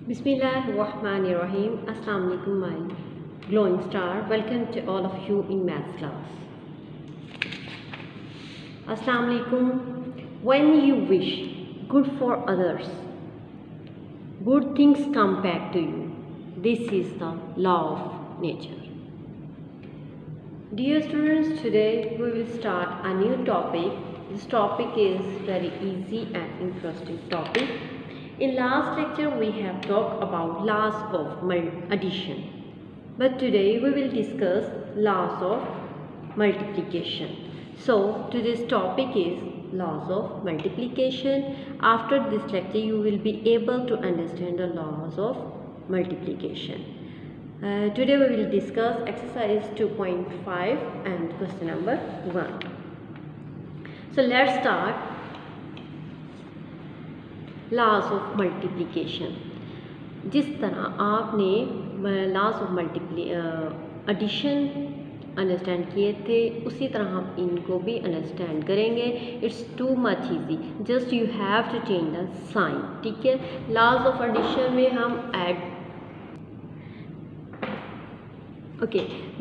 Bismillahirrahmanirrahim. Assalamu alaikum, my glowing star. Welcome to all of you in maths class. Assalamu alaikum. When you wish good for others, good things come back to you. This is the law of nature. Dear students, today we will start a new topic. This topic is very easy and interesting topic. In last lecture we have talked about laws of addition, but today we will discuss laws of multiplication. So today's topic is laws of multiplication. After this lecture you will be able to understand the laws of multiplication. Today we will discuss exercise 2.5 and question number 1. So let's start. Laws of multiplication. जिस तरह आपने laws of addition understand किए थे उसी तरह हम इनको भी अंडरस्टैंड करेंगे. It's too much easy, just you have to change the sign. ठीक है, लॉज ऑफ एडिशन में हम add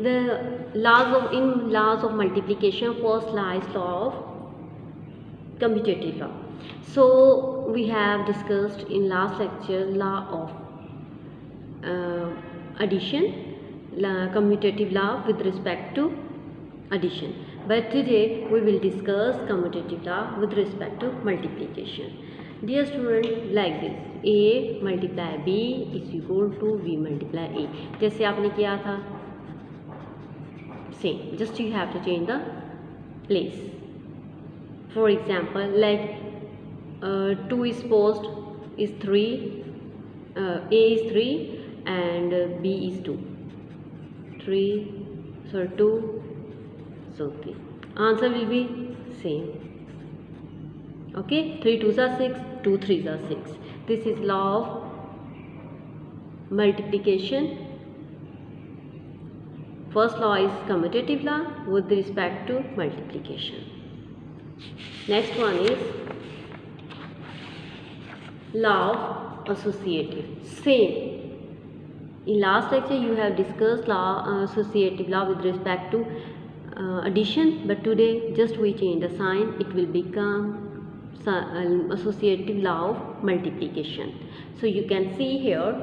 the laws of multiplication first lies law of commutative law. So we have discussed in last lecture law of addition, commutative law with respect to addition, but today we will discuss commutative law with respect to multiplication. Dear student, like this, a multiply b is equal to b multiply a. जैसे आपने किया था same, just you have to change the place. For example, like 2 is post is 3, a is 3 and b is 2. 2, so 3. Answer will be same. Okay, 3 2s are 6, 2 3s are 6. This is law of multiplication. First law is commutative law with respect to multiplication. Next one is law of associative. Same. In last lecture you have discussed law associative law with respect to addition, but today just we change the sign. It will become associative law of multiplication. So you can see here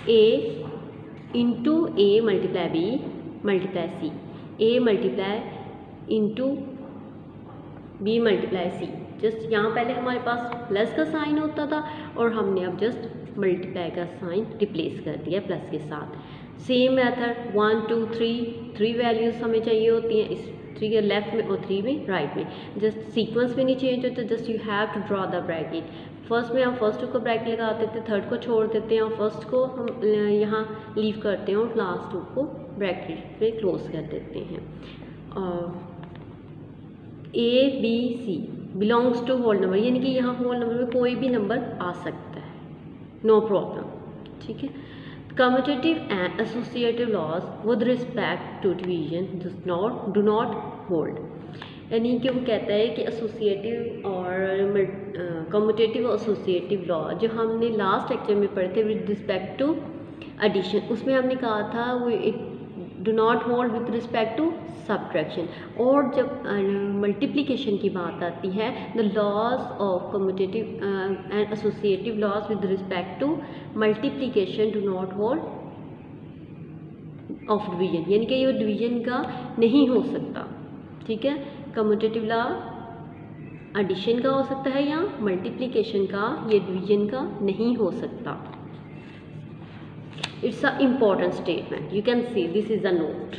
a into a multiply b multiply c. A multiply into b multiply C. Just यहाँ पहले हमारे पास plus का sign होता था और हमने अब just multiply का साइन रिप्लेस कर दिया प्लस के साथ. सेम मेथड 1 2 3 वैल्यूज़ हमें चाहिए होती हैं, इस 3 के लेफ्ट में और 3 में राइट में. जस्ट सीक्वेंस में नहीं चेंज होता, just you have to draw the bracket. First में हम फर्स्ट को ब्रैकेट लगा देते हैं, थर्ड को छोड़ देते हैं और फर्स्ट को हम यहाँ लीव करते हैं और लास्ट टू को ब्रैकेट पे क्लोज कर देते हैं. और A B C belongs to whole number, यानी कि यहाँ होल नंबर में कोई भी नंबर आ सकता है, नो प्रॉब्लम. ठीक है, commutative and associative laws with respect to division do not hold. यानी कि वो कहता है कि एसोसिएटिव और कम्यूटेटिव और एसोसिएटिव लॉ जो हमने लास्ट लेक्चर में पढ़े थे विद रिस्पेक्ट टू एडिशन, उसमें हमने कहा था वो it do not hold with respect to subtraction. और जब मल्टीप्लिकेशन की बात आती है, the laws of commutative and associative laws with respect to multiplication do not hold of division, यानी कि ये डिवीजन का नहीं हो सकता. ठीक है, कम्यूटेटिव लॉ एडिशन का हो सकता है या मल्टीप्लिकेशन का, ये डिवीजन का नहीं हो सकता. It's an important statement. You can see this is a note.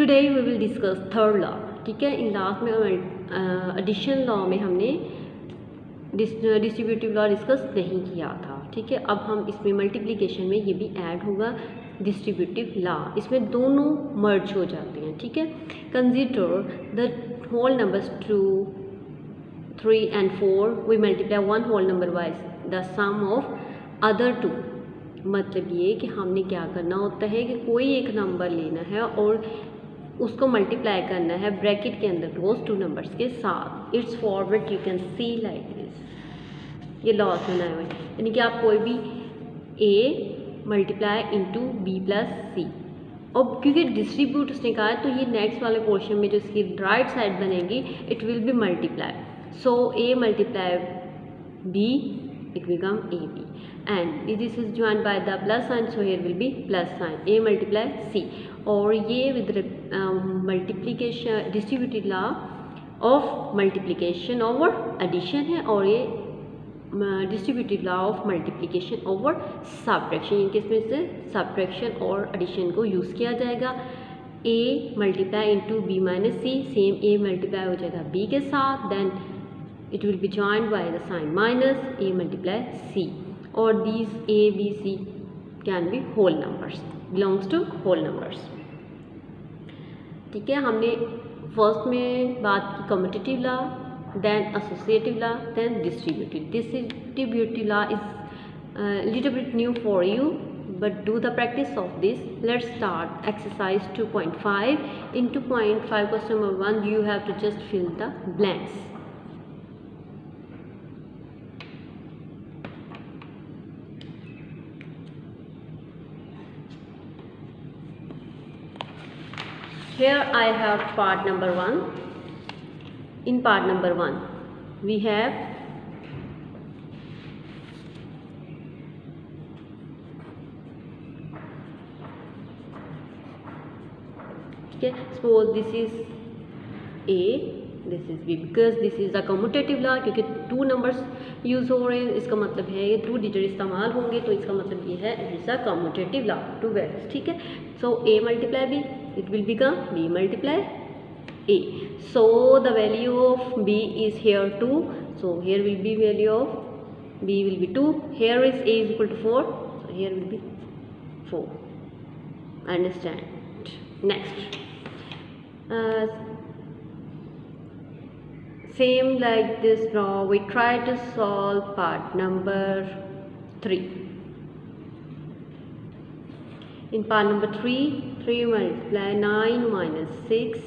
Today we will discuss third law. ठीक है, इन लास्ट में एडिशन लॉ में हमने डिस्ट्रीब्यूटिव लॉ डिस्कस नहीं किया था. ठीक है, अब हम इसमें मल्टीप्लिकेशन में ये भी ऐड होगा डिस्ट्रीब्यूटिव लॉ. इसमें दोनों मर्ज हो जाते हैं. ठीक है, consider the whole numbers 2 3 and 4 we multiply one whole number by the sum of other two. मतलब ये कि हमने क्या करना होता है कि कोई एक नंबर लेना है और उसको मल्टीप्लाई करना है ब्रैकेट के अंदर दोज टू नंबर्स के साथ. It's forward, you can see like this. ये लॉस बनाए हुए, यानी कि आप कोई भी a multiply into B plus C, और क्योंकि डिस्ट्रीब्यूट उसने कहा है तो ये नेक्स्ट वाले पोर्शन में जो इसकी राइट साइड बनेगी it will be multiply, so a multiply b it will become ab, and this is joined by the plus sign, so here will be plus sign a multiply c, और ये with multiplication distributive law of multiplication over addition है, और ये distributive law of multiplication over subtraction, इनके इसमें से subtraction और addition को यूज़ किया जाएगा। a multiply into B minus C, same a multiply हो जाएगा b के साथ, then it will be joined by the sign minus a multiply c, or these a b c can be whole numbers, belongs to whole numbers। ठीक है, हमने first में बात की commutative law, then associative law, then distributive. Distributive law is little bit new for you, but do the practice of this. Let's start exercise 2.5. In 2.5 question number 1 you have to just fill the blanks. Here I have part number 1. In part number 1 we have okay, suppose this is a, this is b, because this is a commutative law, क्योंकि 2 numbers use हो रहे हैं, इसका मतलब है ये 2 digit इस्तेमाल होंगे, तो इसका मतलब ये है it is a commutative law, 2 values. ठीक है, सो a multiply b it will become b multiply a, so the value of b is here 2, so here will be value of b will be 2, here is a is equal to 4, so here will be 4, understand। Next same like this, now we try to solve part number 3. In part number 3, 3 multiply 9 minus 6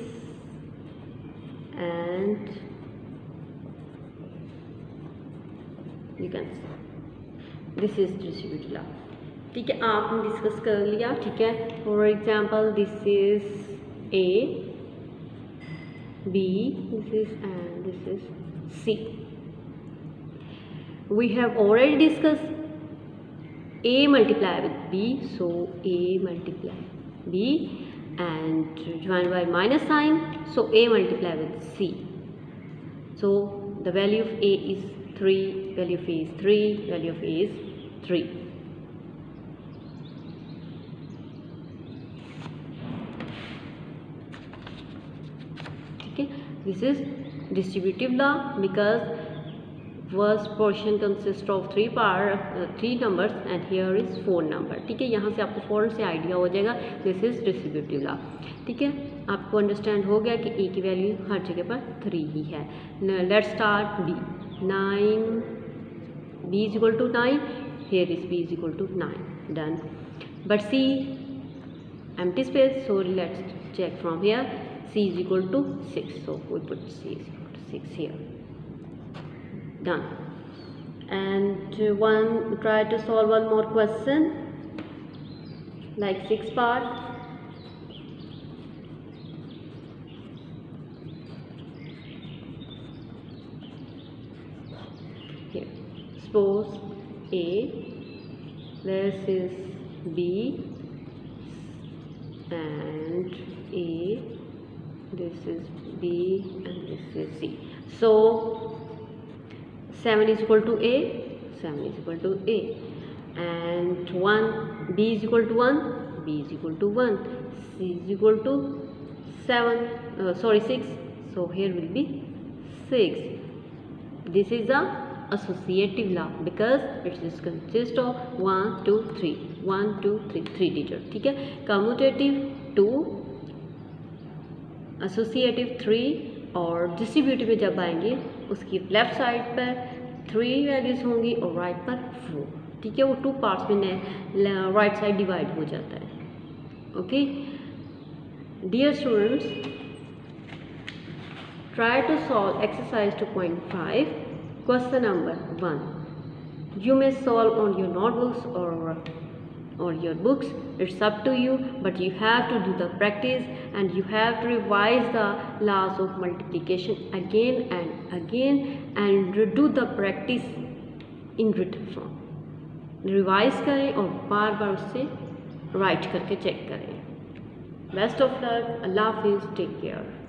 and you can see this is distributive law। ठीक है, आपने discuss कर लिया। ठीक है, for example this is a, b, this is and this is c। we have already discussed a multiply with b, so a multiply b and joined by minus sign, so a multiply with c, so the value of a is 3, value of a is 3, value of a is 3। ठीक है, this is distributive law because first portion consists of 3 numbers and here is 4 number। ठीक है, यहाँ से आपको फौरन से idea हो जाएगा दिस इज डिस्ट्रीब्यूटिव लॉ। ठीक है, आपको अंडरस्टैंड हो गया कि ए की वैल्यू हर जगह पर 3 ही है। Let's start B, 9, b is equal to 9, here is b is equal to 9, done। but c empty space, so let's check from here, c is equal to 6, so we put c is equal to 6 here, done। and try to solve one more question like 6 part। here suppose a, this is b and a, this is b and this is c, so 7 is equal to a, 7 is equal to a, and 1, b is equal to 1, b is equal to 1, c is equal to 6, so here will be 6। this is a associative law because it is consist of 1 2 3 1 2 3 3 digit। ठीक है, commutative 2, associative 3 और distributive में जब आएंगे उसकी left side पर 3 values होंगी और राइट पर 4। ठीक है, वो 2 पार्ट्स में राइट साइड डिवाइड हो जाता है। Okay dear students, try to solve exercise 2.5 question number 1। You may solve on your notebooks or your books, it's up to you, but you have to do the practice and you have to revise the laws of multiplication again and again and do the practice in written form. Revise करें और बार बार उससे right करके check करें. Best of luck. अल्लाह हाफिज़. Take care.